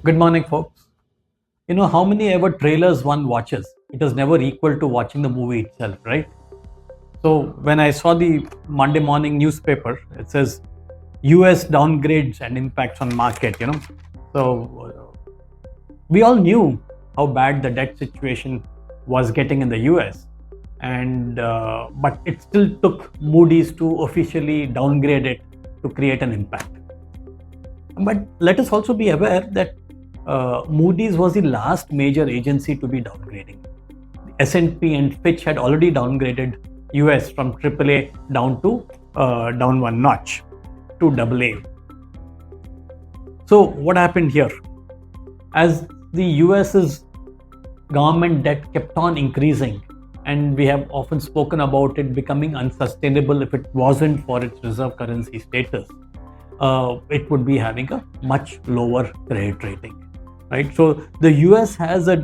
Good morning, folks. You know how many ever trailers one watches? It is never equal to watching the movie itself, right? So when I saw the Monday morning newspaper, it says US downgrades and impacts on market. So we all knew how bad the debt situation was getting in the US, and but it still took Moody's to officially downgrade it to create an impact. But let us also be aware that Moody's was the last major agency to be downgrading. S&P and Fitch had already downgraded US from AAA down one notch to AA. So what happened here? As the US's government debt kept on increasing, and we have often spoken about it becoming unsustainable if it wasn't for its reserve currency status, it would be having a much lower credit rating, right? So the US has a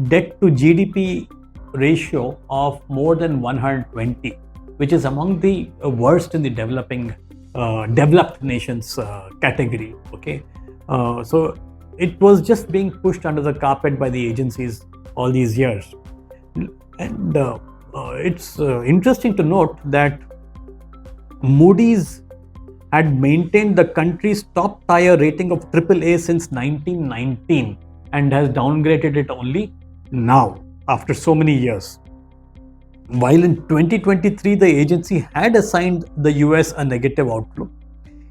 debt to GDP ratio of more than 120, which is among the worst in the developed nations category. Okay, so it was just being pushed under the carpet by the agencies all these years, and it's interesting to note that Moody's had maintained the country's top tier rating of AAA since 1919 and has downgraded it only now after so many years. While in 2023 the agency had assigned the US a negative outlook,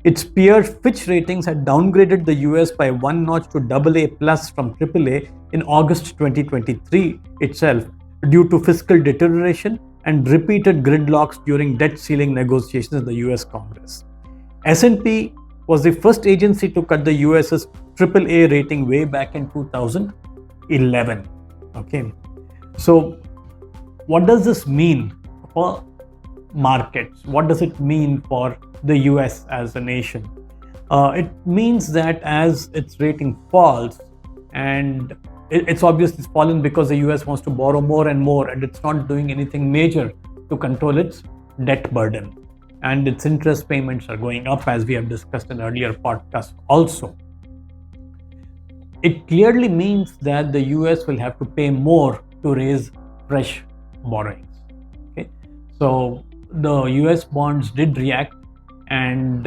its peer Fitch Ratings had downgraded the US by one notch to AA plus from AAA in August 2023 itself due to fiscal deterioration and repeated gridlocks during debt ceiling negotiations in the US Congress. S&P was the first agency to cut the US's AAA rating way back in 2011. Okay, so what does this mean for markets? What does it mean for the US as a nation? It means that as its rating falls, and it's obvious it's fallen because the US wants to borrow more and more, and it's not doing anything major to control its debt burden. And its interest payments are going up, as we have discussed in earlier podcasts also. It clearly means that the US will have to pay more to raise fresh borrowings. Okay, so the US bonds did react, and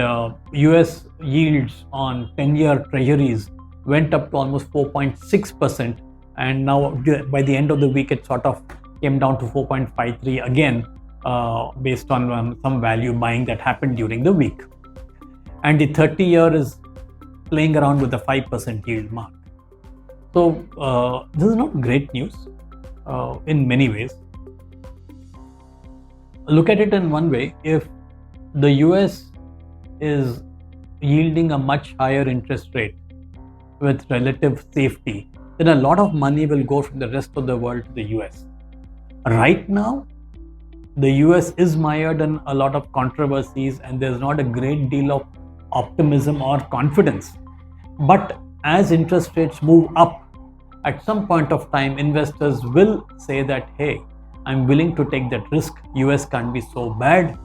US yields on 10-year treasuries went up to almost 4.6%, and now by the end of the week it sort of came down to 4.53 again, based on some value buying that happened during the week. And the 30-year is playing around with the 5% yield mark. So this is not great news in many ways. Look at it in one way: if the US is yielding a much higher interest rate with relative safety, then a lot of money will go from the rest of the world to the US. Right now, the US is mired in a lot of controversies, and there's not a great deal of optimism or confidence. But as interest rates move up, at some point of time, investors will say that, hey, I'm willing to take that risk. US can't be so bad,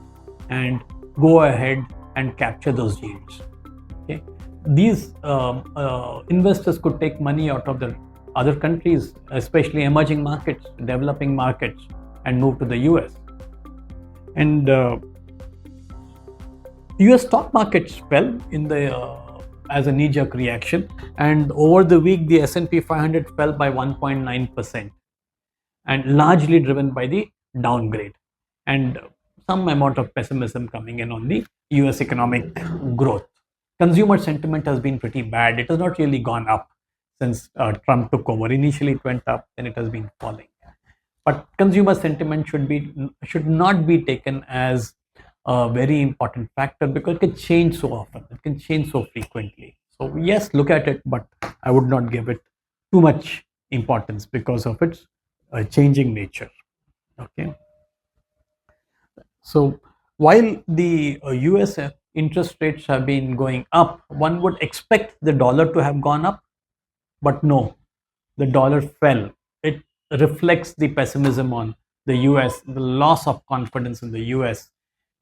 and go ahead and capture those yields. Okay, these investors could take money out of the other countries, especially emerging markets, developing markets, and move to the US. And US stock markets fell in the as a knee-jerk reaction, and over the week the S&P 500 fell by 1.9%, and largely driven by the downgrade and some amount of pessimism coming in on the US economic growth. Consumer sentiment has been pretty bad. It has not really gone up since Trump took over. Initially it went up, then it has been falling. But consumer sentiment should not be taken as a very important factor, because it can change so often, it can change so frequently. So yes, look at it, but I would not give it too much importance because of its changing nature. Okay, so while the US interest rates have been going up, one would expect the dollar to have gone up, but no, the dollar fell. It reflects the pessimism on the US, the loss of confidence in the US,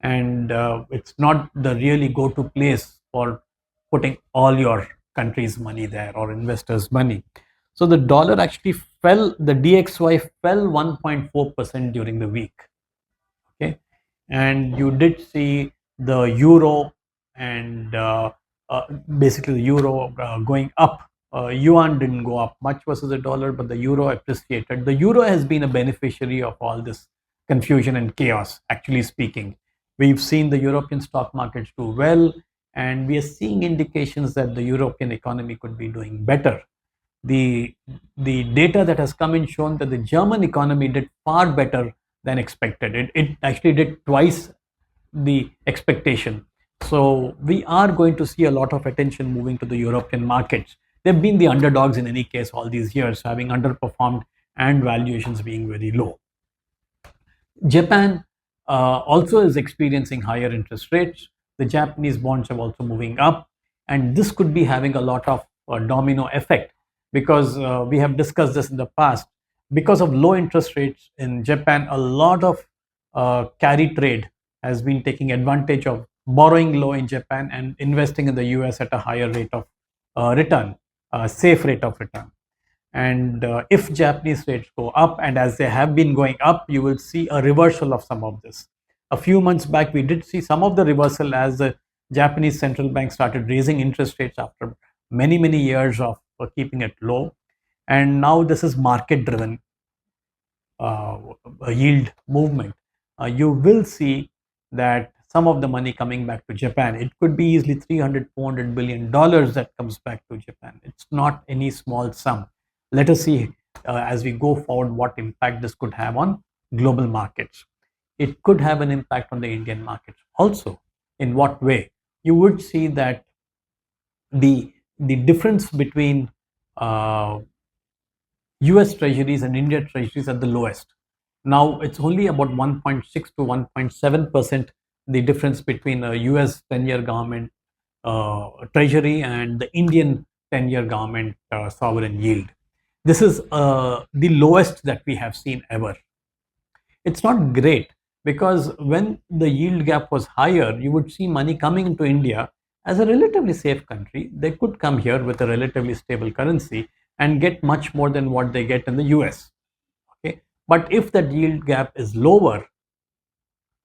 and it's not the really go-to place for putting all your country's money there or investors' money. So the dollar actually fell, the DXY fell 1.4% during the week. Okay, and you did see the euro and basically the euro going up. Yuan didn't go up much versus the dollar, but the euro appreciated. The euro has been a beneficiary of all this confusion and chaos, actually speaking. We've seen the European stock markets do well, and we are seeing indications that the European economy could be doing better. The data that has come in shown that the German economy did far better than expected. It actually did twice the expectation. So we are going to see a lot of attention moving to the European markets. They've been the underdogs in any case all these years, having underperformed and valuations being very low. Japan also is experiencing higher interest rates. The Japanese bonds are also moving up, and this could be having a lot of domino effect because we have discussed this in the past. Because of low interest rates in Japan, a lot of carry trade has been taking advantage of borrowing low in Japan and investing in the US at a higher rate of return, safe rate of return. And if Japanese rates go up, and as they have been going up, you will see a reversal of some of this. A few months back, we did see some of the reversal as the Japanese central bank started raising interest rates after many years of keeping it low. And now this is market driven yield movement. You will see that some of the money coming back to Japan, it could be easily 300-400 billion dollars that comes back to Japan. It's not any small sum. Let us see as we go forward what impact this could have on global markets. It could have an impact on the Indian markets also. In what way? You would see that the difference between US treasuries and India treasuries at the lowest. Now it's only about 1.6 to 1.7% the difference between a US 10-year government treasury and the Indian 10-year government sovereign yield. This is the lowest that we have seen ever. It's not great because when the yield gap was higher, you would see money coming into India as a relatively safe country. They could come here with a relatively stable currency and get much more than what they get in the US. Okay, but if that yield gap is lower,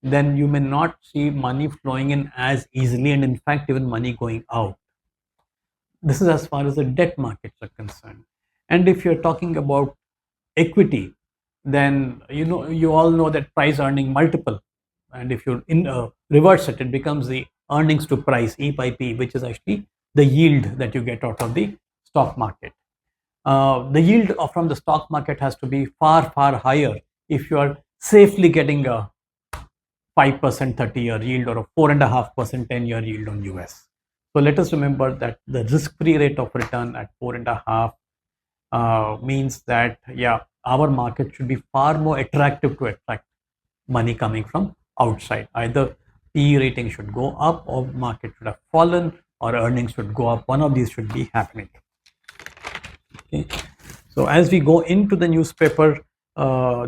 then you may not see money flowing in as easily, and in fact even money going out. This is as far as the debt markets are concerned. And if you're talking about equity, then you all know that price earning multiple, and if you reverse it, it becomes the earnings to price, E by P, which is actually the yield that you get out of the stock market. The yield from the stock market has to be far higher if you are safely getting a 5% 30-year yield or a 4.5% 10-year yield on US. So let us remember that the risk-free rate of return at 4.5 means that our market should be far more attractive to attract money coming from outside. Either PE rating should go up, or market should have fallen, or earnings should go up. One of these should be happening. Okay. So as we go into the newspaper,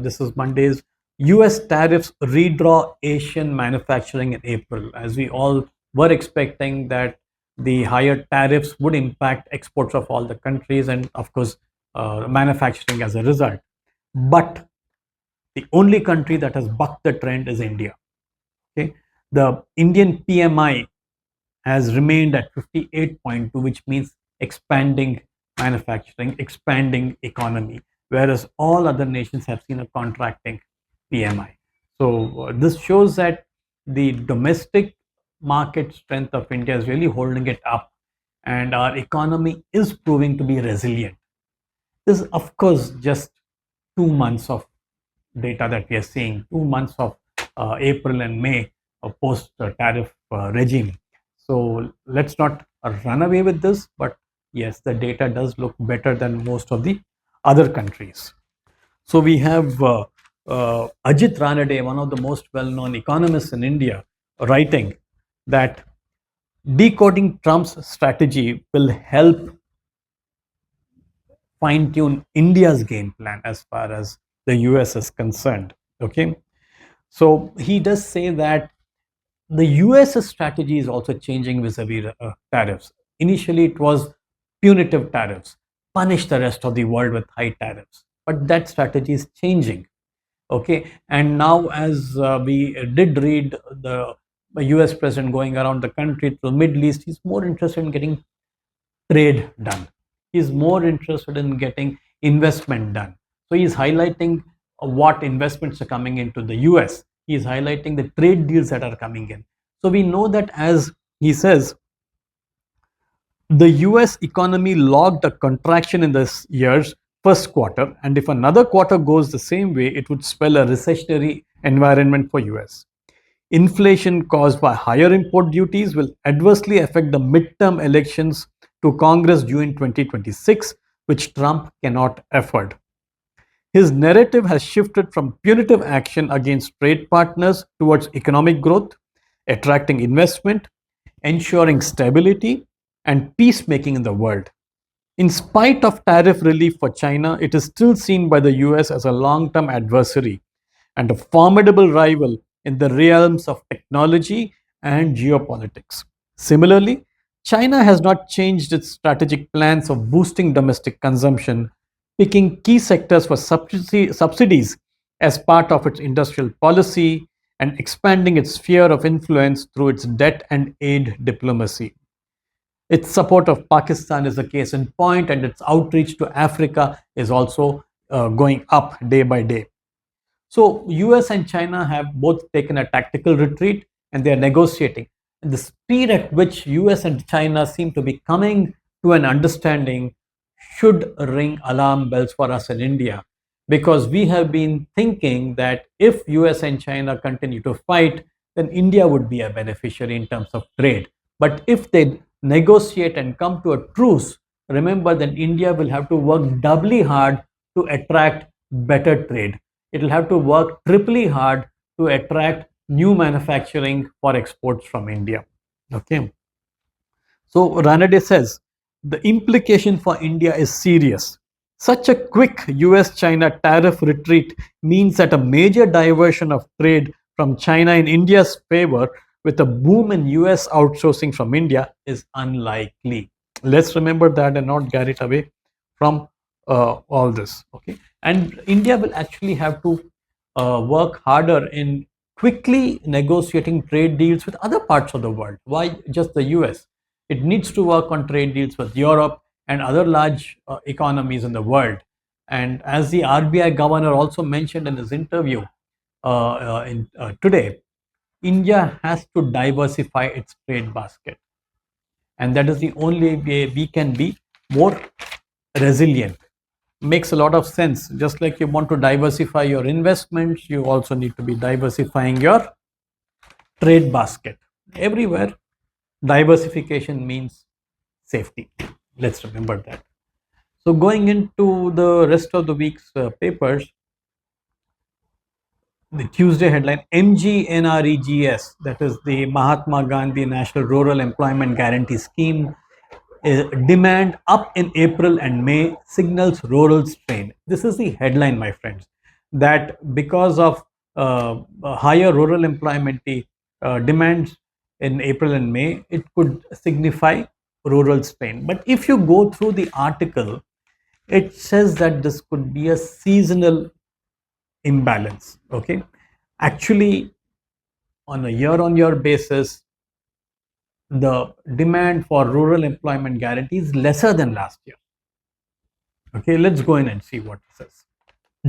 this is Monday's. US tariffs redraw Asian manufacturing in April. As we all were expecting that the higher tariffs would impact exports of all the countries and of course manufacturing as a result. But the only country that has bucked the trend is India. Okay, the Indian PMI has remained at 58.2, which means expanding manufacturing, expanding economy, whereas all other nations have seen a contracting PMI. So this shows that the domestic market strength of India is really holding it up, and our economy is proving to be resilient. This is of course just 2 months of data that we are seeing, 2 months of April and May post tariff regime. So let's not run away with this, but yes, the data does look better than most of the other countries. So we have Ajit Ranade, one of the most well-known economists in India, writing that decoding Trump's strategy will help fine-tune India's game plan as far as the US is concerned. Okay, so he does say that the US strategy is also changing vis-a-vis tariffs. Initially, it was punitive tariffs, punish the rest of the world with high tariffs. But that strategy is changing. Okay, and now as we did read the US president going around the country to the Middle East, he's more interested in getting trade done. He's more interested in getting investment done. So he's highlighting what investments are coming into the US. He's highlighting the trade deals that are coming in. So we know that, as he says, the US economy logged a contraction in this year's first quarter, and if another quarter goes the same way, it would spell a recessionary environment for US. Inflation caused by higher import duties will adversely affect the midterm elections to Congress due in 2026, which Trump cannot afford. His narrative has shifted from punitive action against trade partners towards economic growth, attracting investment, ensuring stability, and peacemaking in the world. In spite of tariff relief for China, it is still seen by the US as a long term adversary and a formidable rival in the realms of technology and geopolitics. Similarly, China has not changed its strategic plans of boosting domestic consumption, picking key sectors for subsidies as part of its industrial policy, and expanding its sphere of influence through its debt and aid diplomacy. Its support of Pakistan is a case in point, and its outreach to Africa is also going up day by day. So US and China have both taken a tactical retreat, and they are negotiating. And the speed at which US and China seem to be coming to an understanding should ring alarm bells for us in India, because we have been thinking that if US and China continue to fight, then India would be a beneficiary in terms of trade. But if they negotiate and come to a truce, remember that India will have to work doubly hard to attract better trade. It will have to work triply hard to attract new manufacturing for exports from India. Okay. So Ranade says the implication for India is serious. Such a quick US China tariff retreat means that a major diversion of trade from China in India's favor, with a boom in US outsourcing from India, is unlikely. Let's remember that and not get it away from all this. Okay, and India will actually have to work harder in quickly negotiating trade deals with other parts of the world. Why just the US? It needs to work on trade deals with Europe and other large economies in the world. And as the RBI governor also mentioned in his interview today, India has to diversify its trade basket. And that is the only way we can be more resilient. Makes a lot of sense. Just like you want to diversify your investments, you also need to be diversifying your trade basket. Everywhere, diversification means safety. Let's remember that. So going into the rest of the week's papers, the Tuesday headline, MGNREGS, that is the Mahatma Gandhi National Rural Employment Guarantee Scheme, demand up in April and May, signals rural strain. This is the headline, my friends, that because of higher rural employment demands in April and May, it could signify rural strain. But if you go through the article, it says that this could be a seasonal imbalance. Okay, actually, on a year-on-year basis, the demand for rural employment guarantee is lesser than last year. Okay, let's go in and see what it says.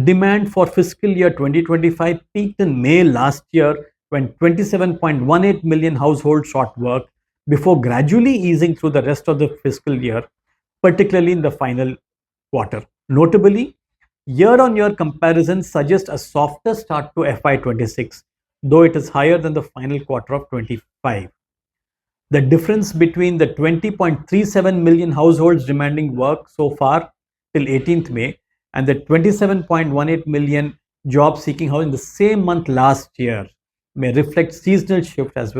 Demand for fiscal year 2025 peaked in May last year when 27.18 million households sought work, before gradually easing through the rest of the fiscal year, particularly in the final quarter. Notably, year-on-year comparisons suggest a softer start to FY26, though it is higher than the final quarter of 25. The difference between the 20.37 million households demanding work so far till 18th May and the 27.18 million jobs seeking housing in the same month last year may reflect seasonal shift as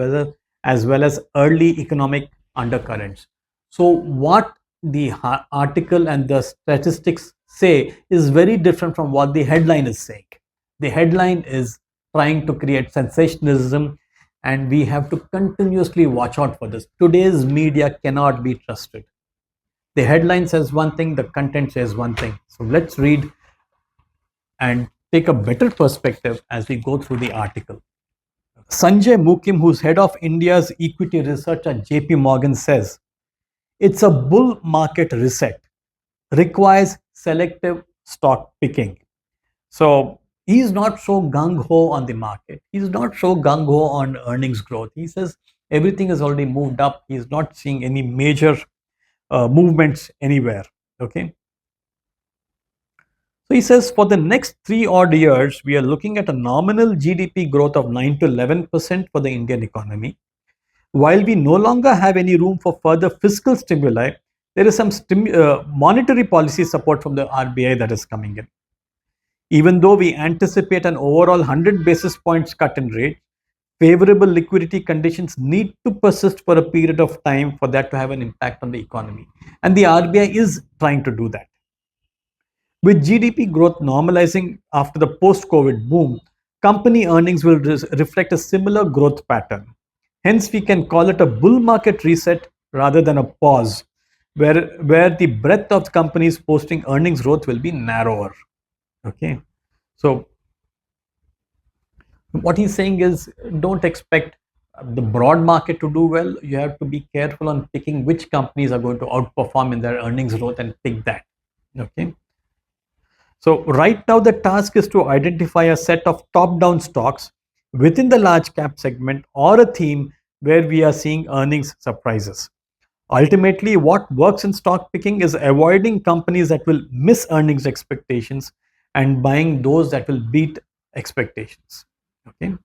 well as early economic undercurrents. So what the article and the statistics say is very different from what the headline is saying. The headline is trying to create sensationalism, and we have to continuously watch out for this. Today's media cannot be trusted. The headline says one thing, the content says one thing. So let's read and take a better perspective as we go through the article. Sanjay Mukim, who's head of India's equity research at JP Morgan, says it's a bull market reset, requires selective stock picking. So he's not so gung ho on the market. He's not so gung ho on earnings growth. He says everything has already moved up. He's not seeing any major movements anywhere. Okay. So he says for the next 3 odd years, we are looking at a nominal GDP growth of 9 to 11% for the Indian economy. While we no longer have any room for further fiscal stimuli, there is some monetary policy support from the RBI that is coming in. Even though we anticipate an overall 100 basis points cut in rate, favorable liquidity conditions need to persist for a period of time for that to have an impact on the economy. And the RBI is trying to do that. With GDP growth normalizing after the post-COVID boom, company earnings will reflect a similar growth pattern. Hence, we can call it a bull market reset rather than a pause, where the breadth of companies posting earnings growth will be narrower. Okay, so what he's saying is don't expect the broad market to do well. You have to be careful on picking which companies are going to outperform in their earnings growth and pick that. Okay. So right now the task is to identify a set of top-down stocks within the large cap segment or a theme where we are seeing earnings surprises. Ultimately, what works in stock picking is avoiding companies that will miss earnings expectations and buying those that will beat expectations. Okay.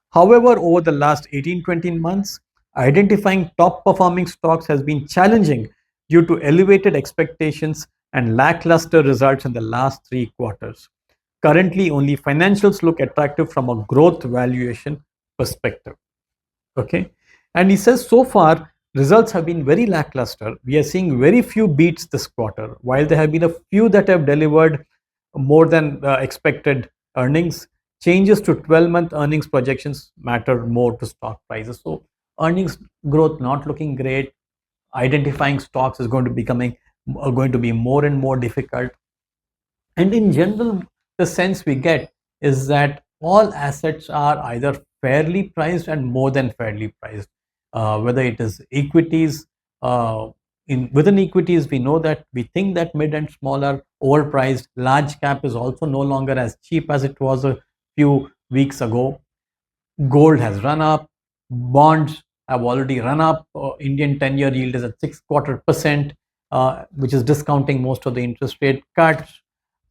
However, over the last 18-20 months, identifying top performing stocks has been challenging due to elevated expectations and lackluster results in the last 3 quarters. Currently, only financials look attractive from a growth valuation perspective. Okay. And he says so far, results have been very lackluster. We are seeing very few beats this quarter, while there have been a few that have delivered more than expected earnings. Changes to 12-month earnings projections matter more to stock prices. So earnings growth not looking great. Identifying stocks is going to be more and more difficult. And in general, the sense we get is that all assets are either fairly priced and more than fairly priced. Whether it is equities, within equities, we think that mid and small are overpriced. Large cap is also no longer as cheap as it was a few weeks ago. Gold has run up. Bonds have already run up. Indian 10-year yield is at 6.25%, which is discounting most of the interest rate cuts.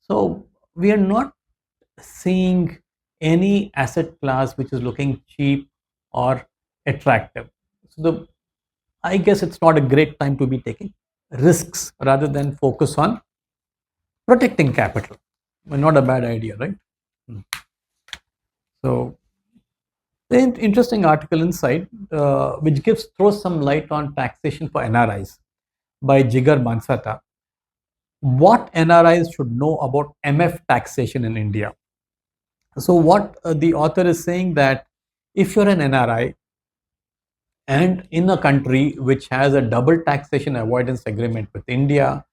So we are not seeing any asset class which is looking cheap or attractive. So I guess it's not a great time to be taking risks rather than focus on protecting capital. Not a bad idea, right? So the interesting article inside, which throws some light on taxation for NRIs by Jigar Bansata. What NRIs should know about MF taxation in India. So what the author is saying that if you're an NRI and in a country which has a double taxation avoidance agreement with India,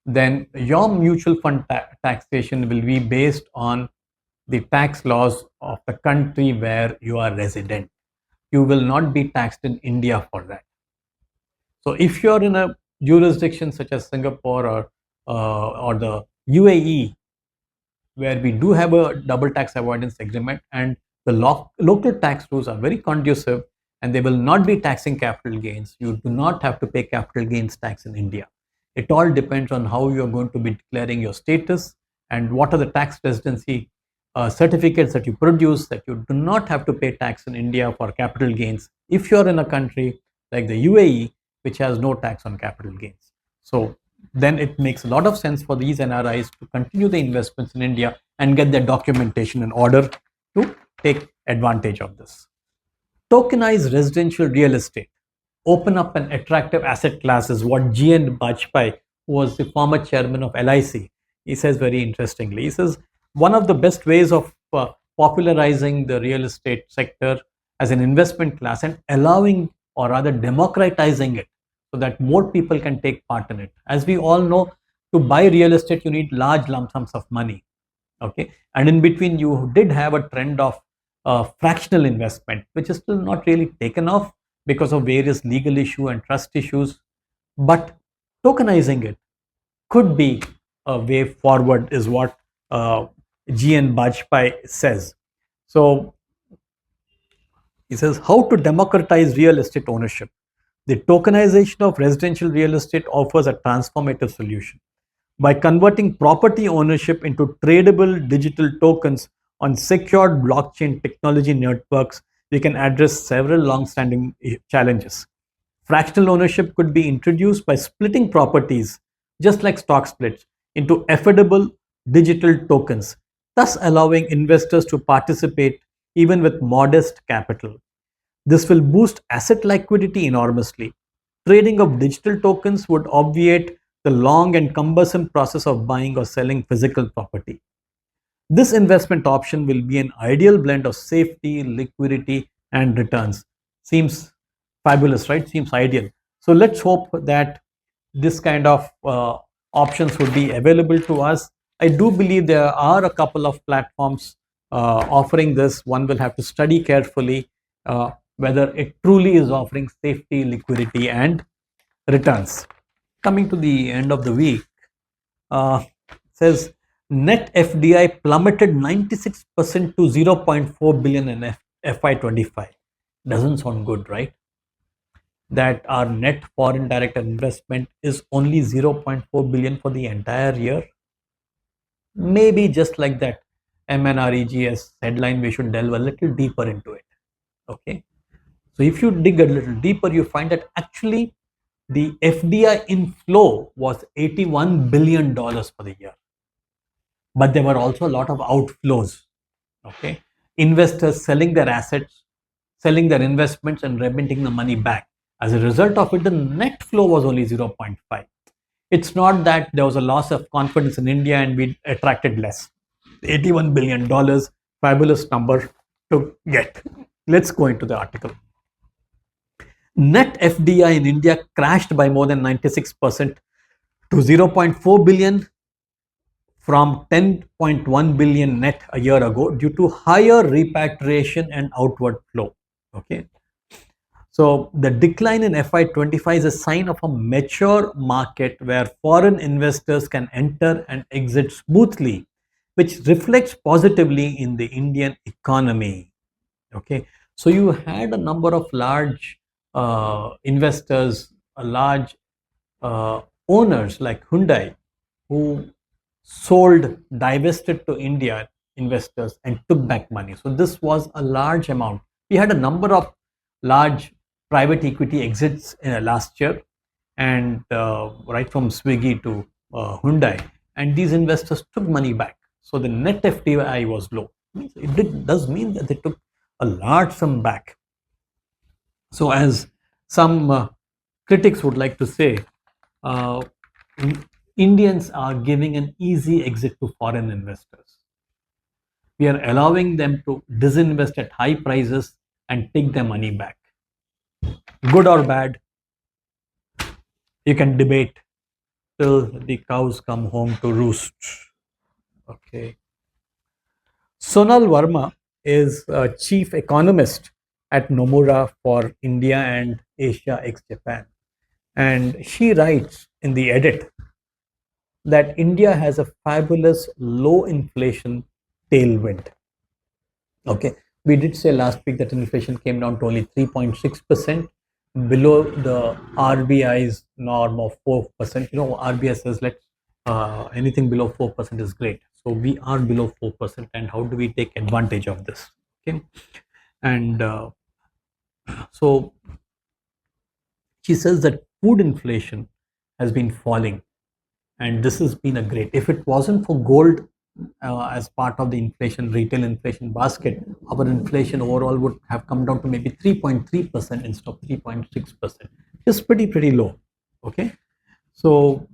then your mutual fund taxation will be based on the tax laws of the country where you are resident. You will not be taxed in India for that. So if you're in a jurisdiction such as Singapore or the UAE, where we do have a double tax avoidance agreement and the local tax rules are very conducive and they will not be taxing capital gains, you do not have to pay capital gains tax in India. It all depends on how you are going to be declaring your status and what are the tax residency certificates that you produce, that you do not have to pay tax in India for capital gains if you're in a country like the UAE, which has no tax on capital gains. So then it makes a lot of sense for these NRIs to continue the investments in India and get their documentation in order to take advantage of this. Tokenize residential real estate. Open up an attractive asset class is what G.N. Bajpai, who was the former chairman of LIC, he says very interestingly. He says, one of the best ways of popularizing the real estate sector as an investment class and allowing or rather democratizing it so that more people can take part in it. As we all know, to buy real estate, you need large lump sums of money. Okay, and in between, you did have a trend of fractional investment, which is still not really taken off because of various legal issue and trust issues. But tokenizing it could be a way forward, is what GN Bajpai says. So he says, how to democratize real estate ownership. The tokenization of residential real estate offers a transformative solution. By converting property ownership into tradable digital tokens on secured blockchain technology networks, we can address several long-standing challenges. Fractional ownership could be introduced by splitting properties, just like stock splits, into affordable digital tokens, thus allowing investors to participate even with modest capital. This will boost asset liquidity enormously. Trading of digital tokens would obviate the long and cumbersome process of buying or selling physical property. This investment option will be an ideal blend of safety, liquidity, and returns. Seems fabulous, right? Seems ideal. So let's hope that this kind of options would be available to us. I do believe there are a couple of platforms offering this. One will have to study carefully whether it truly is offering safety, liquidity, and returns. Coming to the end of the week, says net FDI plummeted 96% to 0.4 billion in FY25. Doesn't sound good, right? That our net foreign direct investment is only 0.4 billion for the entire year. Maybe just like that MNREGS headline, we should delve a little deeper into it. Okay. So if you dig a little deeper, you find that actually the FDI inflow was $81 billion for the year. But there were also a lot of outflows. Okay. Investors selling their assets, selling their investments, and remitting the money back. As a result of it, the net flow was only 0.5. It's not that there was a loss of confidence in India and we attracted less. $81 billion, fabulous number to get. Let's go into the article. Net FDI in India crashed by more than 96% to 0.4 billion from 10.1 billion net a year ago due to higher repatriation and outward flow. Okay. So the decline in FY25 is a sign of a mature market where foreign investors can enter and exit smoothly, which reflects positively in the Indian economy. Okay. So you had a number of large investors, large owners like Hyundai, who sold, divested to India investors and took back money. So this was a large amount. We had a number of large private equity exits last year, and right from Swiggy to Hyundai, and these investors took money back. So the net FDI was low. It does mean that they took a large sum back. So as some critics would like to say, Indians are giving an easy exit to foreign investors. We are allowing them to disinvest at high prices and take their money back. Good or bad, you can debate till the cows come home to roost. Okay. Sonal Verma is a chief economist at Nomura for India and Asia ex-Japan. And she writes in the edit that India has a fabulous low inflation tailwind. Okay, we did say last week that inflation came down to only 3.6%, below the RBI's norm of 4%. You know, RBI says anything below 4% is great. So we are below 4%, and how do we take advantage of this? Okay, and so she says that food inflation has been falling, and this has been a great. If it wasn't for gold as part of the inflation, retail inflation basket, our inflation overall would have come down to maybe 3.3% instead of 3.6%. Just pretty low. Okay, so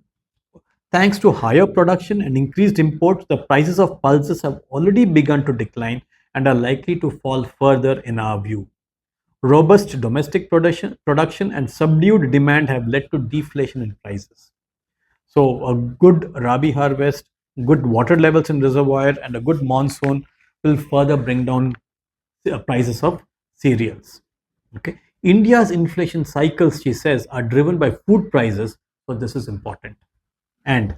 thanks to higher production and increased imports, the prices of pulses have already begun to decline and are likely to fall further in our view. Robust domestic production and subdued demand have led to deflation in prices. So a good Rabi harvest, good water levels in reservoir, and a good monsoon will further bring down the prices of cereals. Okay. India's inflation cycles, she says, are driven by food prices, so this is important. And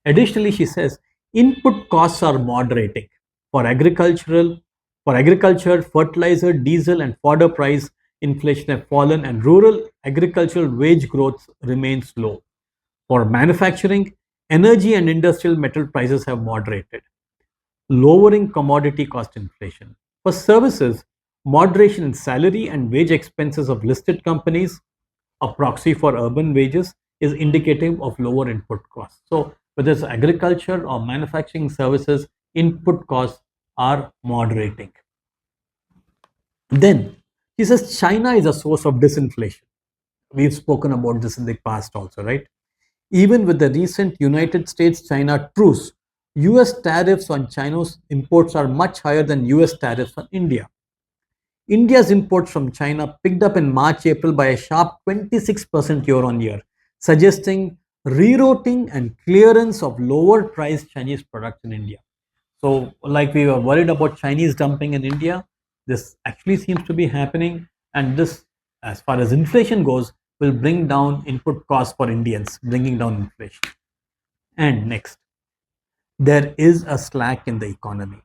additionally, she says, input costs are moderating for agriculture, fertilizer, diesel, and fodder price inflation have fallen, and rural agricultural wage growth remains low. For manufacturing, energy and industrial metal prices have moderated, lowering commodity cost inflation. For services, moderation in salary and wage expenses of listed companies, a proxy for urban wages, is indicative of lower input costs. So, whether it's agriculture or manufacturing services, input costs are moderating. Then, he says China is a source of disinflation. We've spoken about this in the past also, right? Even with the recent United States China truce, US tariffs on China's imports are much higher than US tariffs on India. India's imports from China picked up in March April by a sharp 26% year on year, suggesting rerouting and clearance of lower priced Chinese products in India. So, like we were worried about Chinese dumping in India, this actually seems to be happening, and this, as far as inflation goes, will bring down input costs for Indians, bringing down inflation. And next, there is a slack in the economy.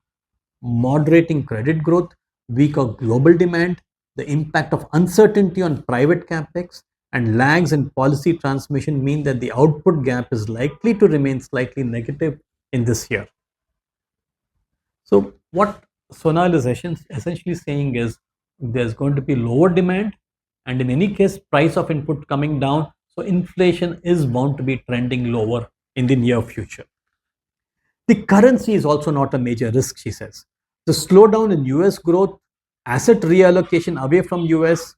Moderating credit growth, weaker global demand, the impact of uncertainty on private capex, and lags in policy transmission mean that the output gap is likely to remain slightly negative in this year. So, what Sonal is essentially saying is there's going to be lower demand, and in any case, price of input coming down. So, inflation is bound to be trending lower in the near future. The currency is also not a major risk, she says. The slowdown in US growth, asset reallocation away from US,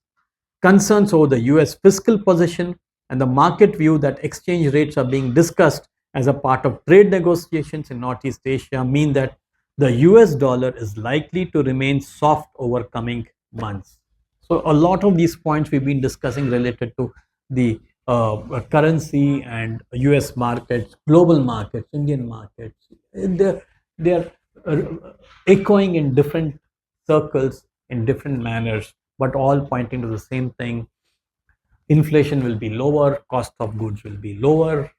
concerns over the US fiscal position, and the market view that exchange rates are being discussed as a part of trade negotiations in Northeast Asia mean that the US dollar is likely to remain soft over coming months. So a lot of these points we've been discussing related to the currency and US markets, global markets, Indian markets, they're echoing in different circles in different manners, but all pointing to the same thing. Inflation will be lower, cost of goods will be lower,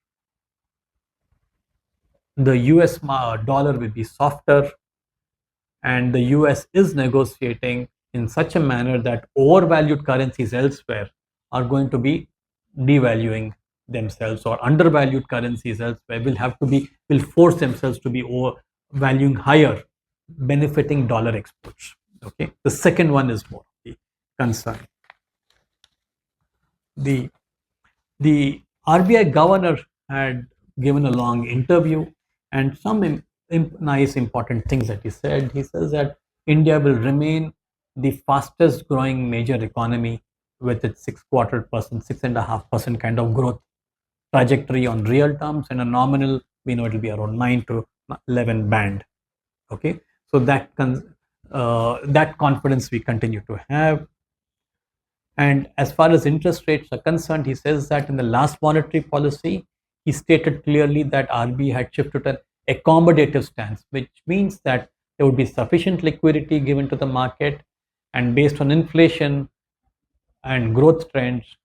the US dollar will be softer, and the US is negotiating in such a manner that overvalued currencies elsewhere are going to be devaluing themselves, or undervalued currencies elsewhere will force themselves to be valuing higher, benefiting dollar exports. Okay, the second one is more the concern. The RBI governor had given a long interview, and some nice important things that he said. He says that India will remain the fastest growing major economy with its 6.25%, kind of growth trajectory on real terms, and a nominal, we know it will be around 9 to 11 band. Okay, so that confidence we continue to have. And as far as interest rates are concerned, he says that in the last monetary policy, he stated clearly that RBI had shifted an accommodative stance, which means that there would be sufficient liquidity given to the market, and based on inflation and growth trends,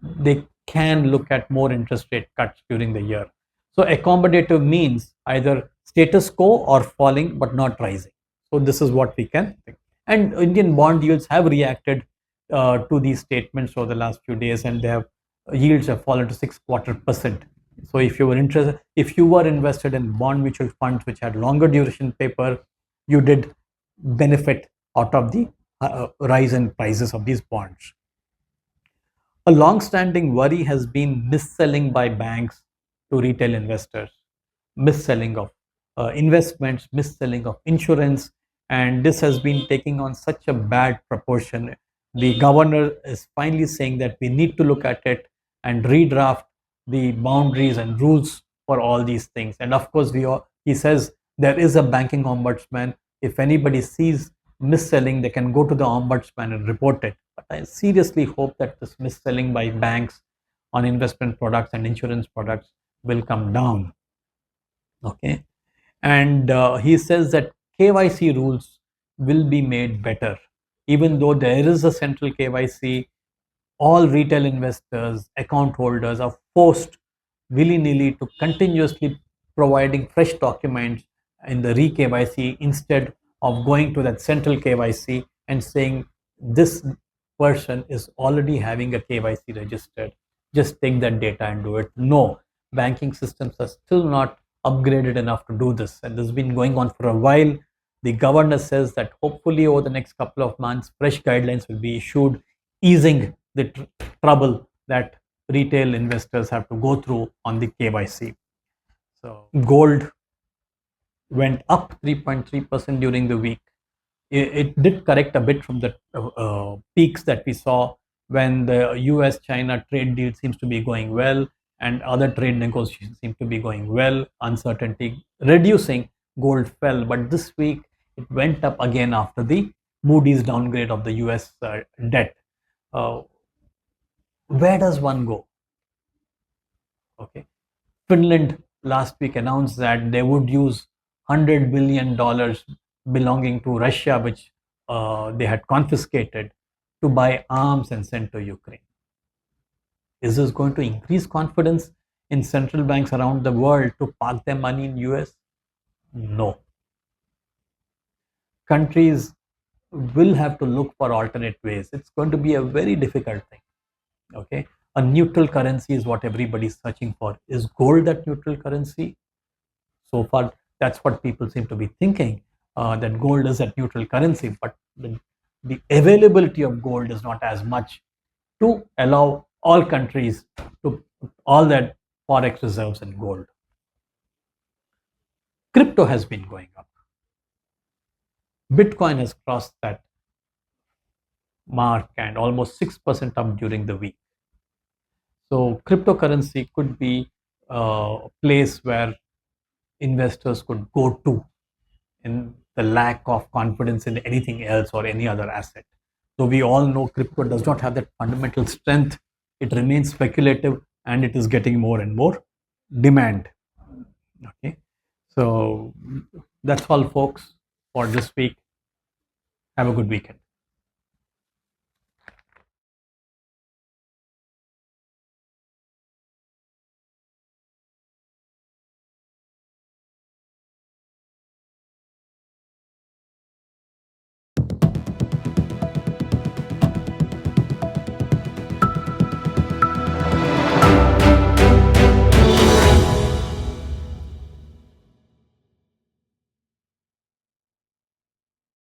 they can look at more interest rate cuts during the year. So accommodative means either status quo or falling but not rising. So this is what we can think. And Indian bond yields have reacted to these statements over the last few days, and yields have fallen to 6.25%. So if you were invested in bond mutual funds which had longer duration paper, you did benefit out of the rise in prices of these bonds. A long-standing worry has been mis-selling by banks to retail investors, mis-selling of investments, mis-selling of insurance, and this has been taking on such a bad proportion. The governor is finally saying that we need to look at it and redraft the boundaries and rules for all these things. And of course, he says there is a banking ombudsman. If anybody sees mis-selling, they can go to the ombudsman and report it. But I seriously hope that this mis-selling by banks on investment products and insurance products will come down. Okay, and he says that KYC rules will be made better. Even though there is a central KYC, all retail investors, account holders are forced willy-nilly to continuously providing fresh documents in the re-KYC instead of going to that central KYC and saying this person is already having a KYC registered. Just take that data and do it. No, banking systems are still not upgraded enough to do this, and this has been going on for a while. The governor says that hopefully over the next couple of months, fresh guidelines will be issued, easing the trouble that retail investors have to go through on the KYC. So gold went up 3.3% during the week. It did correct a bit from the peaks that we saw when the US-China trade deal seems to be going well and other trade negotiations seem to be going well. Uncertainty reducing, gold fell, but this week it went up again after the Moody's downgrade of the US debt. Where does one go? Okay, Finland last week announced that they would use $100 billion belonging to Russia, which they had confiscated, to buy arms and send to Ukraine. Is this going to increase confidence in central banks around the world to park their money in US? No. Countries will have to look for alternate ways. It's going to be a very difficult thing. Okay, a neutral currency is what everybody's searching for. Is gold that neutral currency? So far, that's what people seem to be thinking, that gold is a neutral currency, but the availability of gold is not as much to allow all countries to put all their forex reserves in gold. Crypto has been going up. Bitcoin has crossed that mark and almost 6% up during the week. So cryptocurrency could be a place where investors could go to in the lack of confidence in anything else or any other asset. So we all know crypto does not have that fundamental strength. It remains speculative and it is getting more and more demand. Okay, so that's all folks for this week. Have a good weekend.